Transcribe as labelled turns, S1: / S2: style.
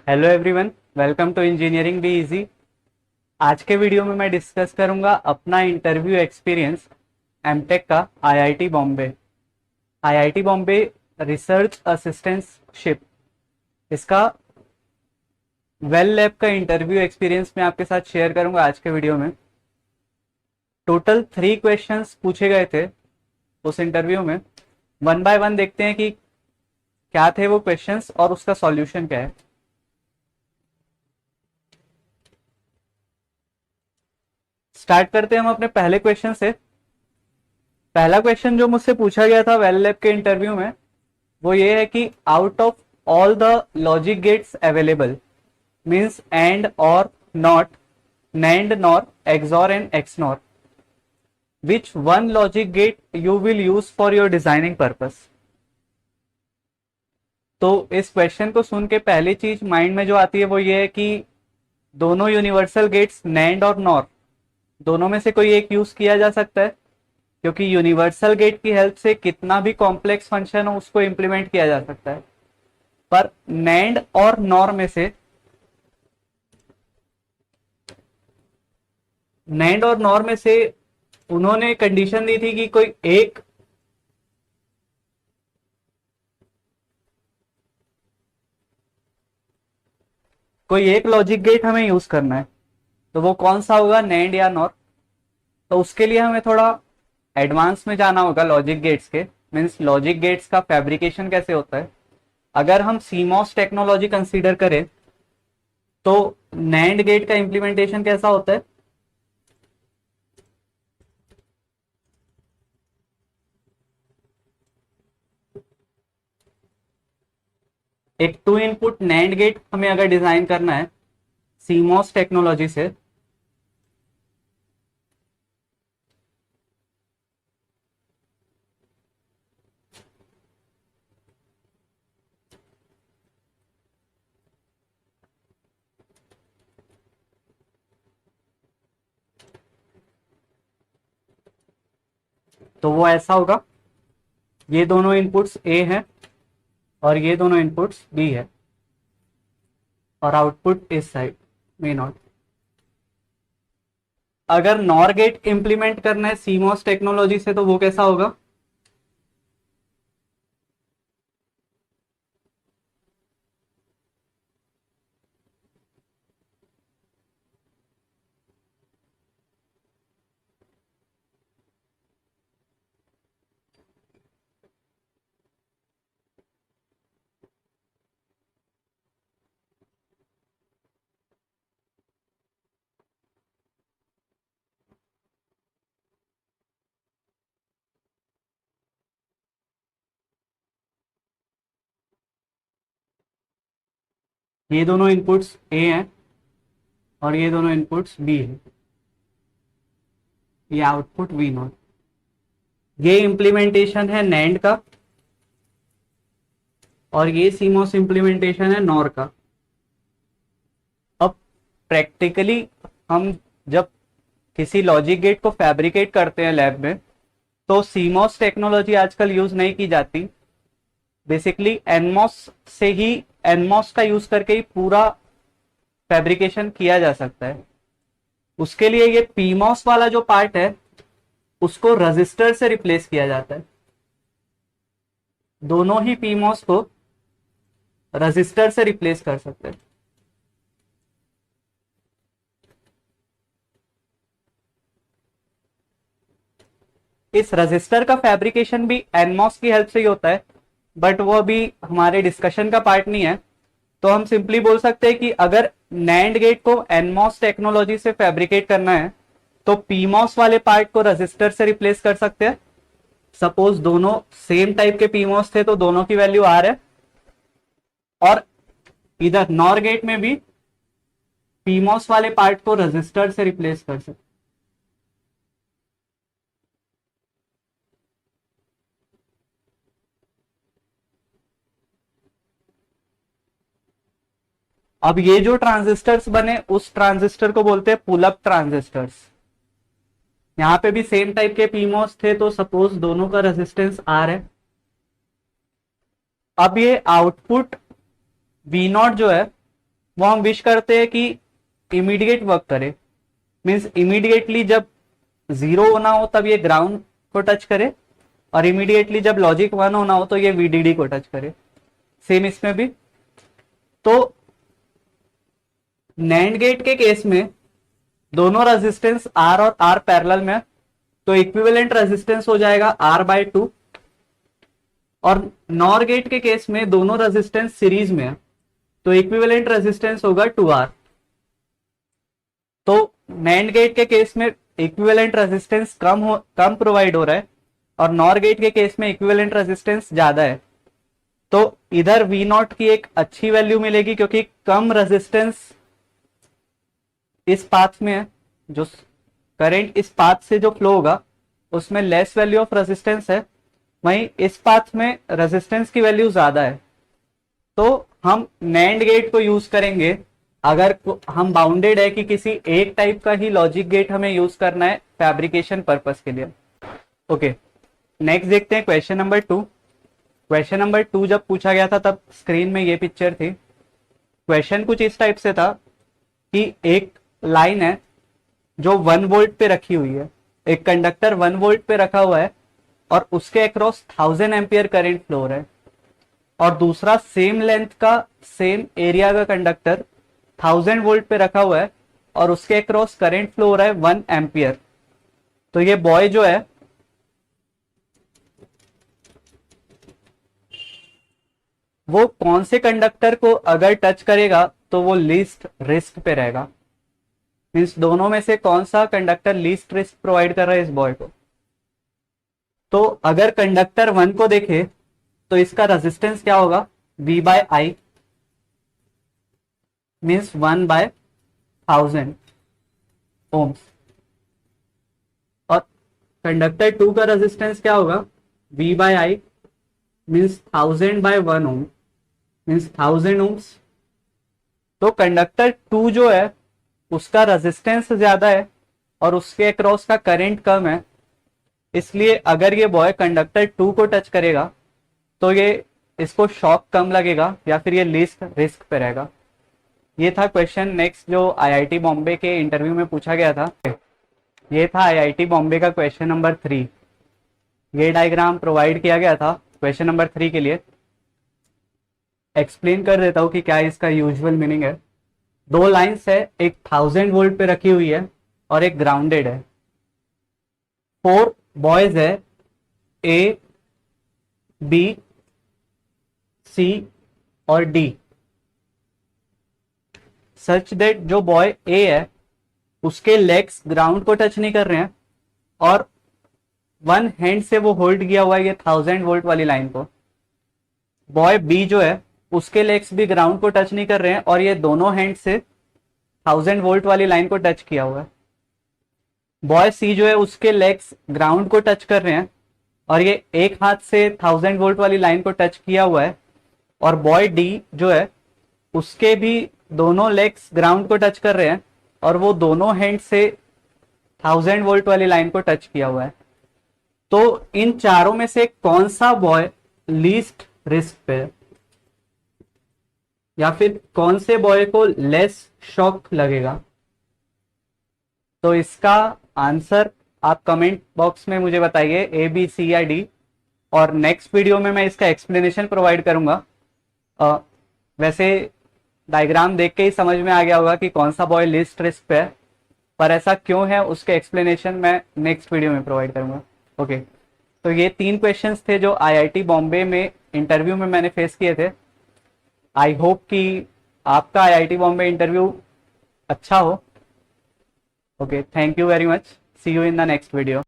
S1: Hello everyone, welcome to engineering be easy. आज के video में मैं डिस्कस करूंगा अपना इंटरव्यू एक्सपीरियंस एमटेक का IIT Bombay. IIT Bombay research assistantship, इसका वेल लैब का इंटरव्यू एक्सपीरियंस मैं आपके साथ शेयर करूंगा आज के वीडियो में। टोटल 3 क्वेश्चंस पूछे गए थे उस इंटरव्यू में। वन बाय वन देखते हैं कि क्या थे वो क्वेश्चंस और उसका सॉल्यूशन क्या है। स्टार्ट करते हैं हम अपने पहले क्वेश्चन से। पहला क्वेश्चन जो मुझसे पूछा गया था वेल लैब के इंटरव्यू में वो ये है कि out of all the logic gates available, means and और not, NAND NOR, XOR and XNOR, which one logic gate you will use for your designing purpose. तो इस क्वेश्चन को सुन के पहली चीज माइंड में जो आती है वो ये है कि दोनों यूनिवर्सल गेट्स नैंड और नॉर दोनों में से कोई एक यूज किया जा सकता है, क्योंकि यूनिवर्सल गेट की हेल्प से कितना भी कॉम्प्लेक्स फंक्शन हो उसको इंप्लीमेंट किया जा सकता है। पर नैंड और नॉर में से उन्होंने कंडीशन दी थी कि कोई एक लॉजिक गेट हमें यूज करना है। तो वो कौन सा होगा, नैंड या नॉर? तो उसके लिए हमें थोड़ा एडवांस में जाना होगा लॉजिक गेट्स के, मीन्स लॉजिक गेट्स का फैब्रिकेशन कैसे होता है। अगर हम सीमॉस टेक्नोलॉजी कंसीडर करें तो नैंड गेट का इंप्लीमेंटेशन कैसा होता है। एक 2 इनपुट नैंड गेट हमें अगर डिजाइन करना है सीमॉस टेक्नोलॉजी से, तो वो ऐसा होगा, ये दोनों इनपुट्स ए हैं और ये दोनों इनपुट्स बी है और आउटपुट इस साइड में नॉट। अगर नॉर गेट इंप्लीमेंट करना है सीमॉस टेक्नोलॉजी से तो वो कैसा होगा। ये दोनों इनपुट्स ए हैं और ये दोनों इनपुट्स बी है, ये आउटपुट वी नॉट। ये इंप्लीमेंटेशन है नैंड का और ये सीमॉस इंप्लीमेंटेशन है नॉर का। अब प्रैक्टिकली हम जब किसी लॉजिक गेट को फैब्रिकेट करते हैं लैब में तो सीमॉस टेक्नोलॉजी आजकल यूज नहीं की जाती। बेसिकली एनमॉस से ही, एनमॉस का यूज करके ही पूरा फैब्रिकेशन किया जा सकता है। उसके लिए ये पीमॉस वाला जो पार्ट है उसको रजिस्टर से रिप्लेस किया जाता है। दोनों ही पीमॉस को रजिस्टर से रिप्लेस कर सकते हैं। इस रजिस्टर का फैब्रिकेशन भी एनमॉस की हेल्प से ही होता है, बट वो अभी हमारे डिस्कशन का पार्ट नहीं है। तो हम सिंपली बोल सकते हैं कि अगर नैंड गेट को एनमॉस टेक्नोलॉजी से फैब्रिकेट करना है तो पीमॉस वाले पार्ट को रजिस्टर से रिप्लेस कर सकते हैं। सपोज दोनों सेम टाइप के पीमॉस थे तो दोनों की वैल्यू आर है, और इधर नॉर गेट में भी पीमॉस वाले पार्ट को रजिस्टर से रिप्लेस कर सकते। अब ये जो ट्रांजिस्टर्स बने उस ट्रांजिस्टर को बोलते हैं पुल अप ट्रांजिस्टर्स। यहां पे भी सेम टाइप के पीमॉस थे तो सपोज दोनों का रेजिस्टेंस आर है। अब ये आउटपुट वी नॉट जो है वो हम विश करते हैं कि इमीडिएट वर्क करे, मीन्स इमीडिएटली जब 0 होना हो तब ये ग्राउंड को टच करे, और इमीडिएटली जब लॉजिक 1 होना हो तो ये वीडीडी को टच करे। सेम इसमें भी। तो नैंड गेट के केस में दोनों रेजिस्टेंस आर और आर पैरेलल में, तो इक्विवेलेंट रेजिस्टेंस हो जाएगा R/2। और नॉर गेट के केस में दोनों रेजिस्टेंस सीरीज में है, तो इक्विवेलेंट रेजिस्टेंस होगा 2R। तो नैंड गेट के केस में इक्विवेलेंट रेजिस्टेंस कम प्रोवाइड हो रहा है, और नॉर गेट के केस में इक्विवेलेंट रेजिस्टेंस ज्यादा है। तो इधर V0 की एक अच्छी वैल्यू मिलेगी, क्योंकि कम रेजिस्टेंस इस पाथ में है, जो करंट इस पाथ से जो फ्लो होगा उसमें लेस वैल्यू ऑफ रेजिस्टेंस है, वहीं इस पाथ में रेजिस्टेंस की वैल्यू ज्यादा है। तो हम नैंड गेट को यूज करेंगे अगर हम बाउंडेड है कि किसी एक टाइप का ही लॉजिक गेट हमें यूज करना है फैब्रिकेशन पर्पस के लिए। ओके, नेक्स्ट देखते हैं क्वेश्चन नंबर 2। क्वेश्चन नंबर 2 जब पूछा गया था तब स्क्रीन में ये पिक्चर थी। क्वेश्चन कुछ इस टाइप से था कि एक लाइन है जो 1 वोल्ट पे रखी हुई है, एक कंडक्टर 1 वोल्ट पे रखा हुआ है और उसके अक्रॉस 1000 एम्पियर करंट फ्लो हो रहा है, और दूसरा सेम लेंथ का सेम एरिया का कंडक्टर 1000 वोल्ट पे रखा हुआ है और उसके अक्रॉस करंट फ्लो हो रहा है 1 एम्पियर। तो ये बॉय जो है वो कौन से कंडक्टर को अगर टच करेगा तो वो लीस्ट रिस्क पे रहेगा, मीन्स दोनों में से कौन सा कंडक्टर लीस्ट रिस्क प्रोवाइड कर रहा है इस बॉय को। तो अगर कंडक्टर 1 को देखे तो इसका रेजिस्टेंस क्या होगा, V/I, मीन्स 1/1000 ओम्स। और कंडक्टर 2 का रेजिस्टेंस क्या होगा, V/I, मीन्स 1000/1 ओम, मीन्स 1000 ओम्स। तो कंडक्टर 2 जो है उसका रेजिस्टेंस ज्यादा है और उसके अक्रॉस का करंट कम है, इसलिए अगर ये बॉय कंडक्टर 2 को टच करेगा तो ये इसको शॉक कम लगेगा या फिर ये लीस्ट रिस्क पे रहेगा। ये था क्वेश्चन नेक्स्ट जो आईआईटी बॉम्बे के इंटरव्यू में पूछा गया था। ये था आईआईटी बॉम्बे का क्वेश्चन नंबर 3। ये डायग्राम प्रोवाइड किया गया था क्वेश्चन नंबर 3 के लिए। एक्सप्लेन कर देता हूं कि क्या इसका यूजुअल मीनिंग है। 2 लाइंस है, एक 1000 वोल्ट पे रखी हुई है और एक ग्राउंडेड है। 4 बॉयज है, A, B, C और D, सच दैट जो बॉय A है उसके लेग्स ग्राउंड को टच नहीं कर रहे हैं और 1 हैंड से वो होल्ड किया हुआ है ये 1000 वोल्ट वाली लाइन को। बॉय B जो है उसके लेग्स भी ग्राउंड को टच नहीं कर रहे हैं और ये दोनों हैंड से 1000 वोल्ट वाली लाइन को टच किया हुआ है। बॉय C जो है उसके लेग्स ग्राउंड को टच कर रहे हैं और ये एक हाथ से 1000 वोल्ट वाली लाइन को टच किया हुआ है, और बॉय D जो है उसके भी दोनों लेग्स ग्राउंड को टच कर रहे हैं और वो दोनों हैंड से 1000 वोल्ट वाली लाइन को टच किया हुआ है। तो इन चारों में से कौन सा बॉय लीस्ट रिस्क पे है, या फिर कौन से बॉय को लेस शॉक लगेगा। तो इसका आंसर आप कमेंट बॉक्स में मुझे बताइए, A, B, C या D, और नेक्स्ट वीडियो में मैं इसका एक्सप्लेनेशन प्रोवाइड करूंगा। वैसे डायग्राम देख के ही समझ में आ गया होगा कि कौन सा बॉय लीस्ट रिस्क पे है, पर ऐसा क्यों है उसके एक्सप्लेनेशन मैं नेक्स्ट वीडियो में प्रोवाइड करूंगा। ओके, तो ये 3 क्वेश्चंस थे जो आईआईटी बॉम्बे में इंटरव्यू में मैंने फेस किए थे। आई होप कि आपका आईआईटी बॉम्बे इंटरव्यू अच्छा हो। Okay, thank you very much, see you in the next video.